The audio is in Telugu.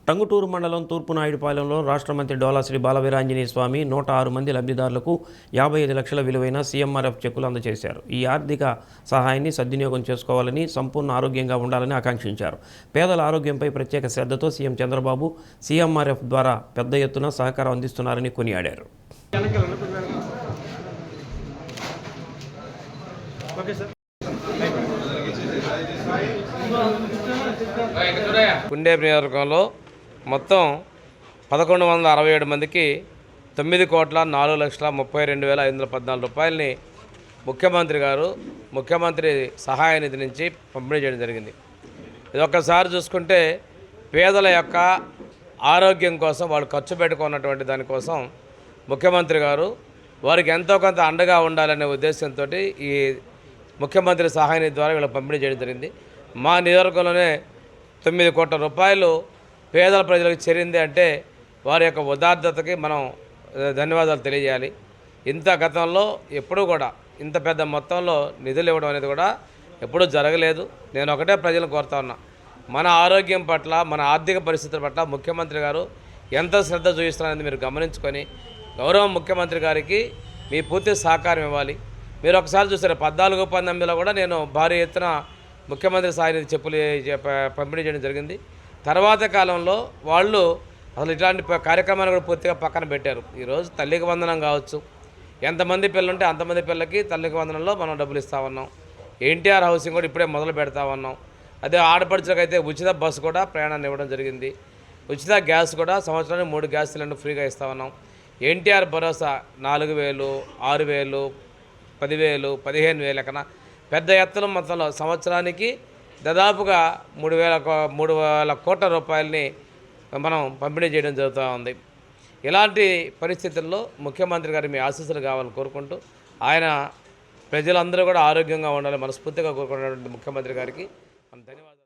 టంగుటూరు మండలం తూర్పు నాయుడుపాలెంలో రాష్ట్ర మంత్రి డోలా శ్రీ బాలవీరాంజనేయ స్వామి 106 మంది లబ్ధిదారులకు 55 లక్షల విలువైన సీఎంఆర్ఎఫ్ చెక్కులు అందజేశారు. ఈ ఆర్థిక సహాయాన్ని సద్వినియోగం చేసుకోవాలని, సంపూర్ణ ఆరోగ్యంగా ఉండాలని ఆకాంక్షించారు. పేదల ఆరోగ్యంపై ప్రత్యేక శ్రద్ధతో సీఎం చంద్రబాబు సీఎంఆర్ఎఫ్ ద్వారా పెద్ద ఎత్తున సహకారం అందిస్తున్నారని కొనియాడారు. కుండే నియోజకవర్గంలో మొత్తం 1167 మందికి 9,04,32,514 రూపాయలని ముఖ్యమంత్రి గారు ముఖ్యమంత్రి సహాయ నిధి నుంచి పంపిణీ చేయడం జరిగింది. ఇది ఒక్కసారి చూసుకుంటే పేదల యొక్క ఆరోగ్యం కోసం వాళ్ళు ఖర్చు పెట్టుకున్నటువంటి దానికోసం ముఖ్యమంత్రి గారు వారికి ఎంతో కొంత అండగా ఉండాలనే ఉద్దేశంతో ఈ ముఖ్యమంత్రి సహాయ నిధి ద్వారా వీళ్ళకి పంపిణీ చేయడం జరిగింది. మా నియోజకవర్గంలోనే 9 కోట్ల రూపాయలు పేదల ప్రజలకు చేరింది అంటే వారి యొక్క ఉదార్థతకి మనం ధన్యవాదాలు తెలియజేయాలి. ఇంత గతంలో ఎప్పుడూ కూడా ఇంత పెద్ద మొత్తంలో నిధులు ఇవ్వడం అనేది కూడా ఎప్పుడూ జరగలేదు. నేను ఒకటే ప్రజలను కోరుతా ఉన్నా, మన ఆరోగ్యం పట్ల మన ఆర్థిక పరిస్థితుల పట్ల ముఖ్యమంత్రి గారు ఎంత శ్రద్ధ చూపిస్తున్నారనేది మీరు గమనించుకొని గౌరవ ముఖ్యమంత్రి గారికి మీ పూర్తి సహకారం ఇవ్వాలి. మీరు ఒకసారి చూసారు 14 కూడా నేను భారీ ఎత్తున ముఖ్యమంత్రి సహాయ నిధి చెప్పులు పంపిణీ చేయడం జరిగింది. తర్వాత కాలంలో వాళ్ళు అసలు ఇట్లాంటి కార్యక్రమాన్ని కూడా పూర్తిగా పక్కన పెట్టారు. ఈరోజు తల్లికి వందనం కావచ్చు, ఎంతమంది పిల్లలు ఉంటే అంతమంది పిల్లలకి తల్లికి వందనంలో మనం డబ్బులు ఇస్తా ఉన్నాం. ఎన్టీఆర్ హౌసింగ్ కూడా ఇప్పుడే మొదలు పెడతా ఉన్నాం. అదే ఆడపడుచులకైతే ఉచిత బస్సు కూడా ప్రయాణాన్ని ఇవ్వడం జరిగింది. ఉచిత గ్యాస్ కూడా సంవత్సరానికి 3 గ్యాస్ సిలిండర్ ఫ్రీగా ఇస్తా ఉన్నాం. ఎన్టీఆర్ భరోసా 4,000, 6,000, 10,000, 15,000 లెక్కన పెద్ద ఎత్తున మొత్తంలో సంవత్సరానికి దాదాపుగా 3,000 కోట్ల రూపాయలని మనం పంపిణీ చేయడం జరుగుతూ ఉంది. ఇలాంటి పరిస్థితుల్లో ముఖ్యమంత్రి గారు మీ ఆశీస్సులు కావాలని కోరుకుంటూ ఆయన ప్రజలందరూ కూడా ఆరోగ్యంగా ఉండాలని మనస్ఫూర్తిగా కోరుకున్నటువంటి ముఖ్యమంత్రి గారికి ధన్యవాదాలు.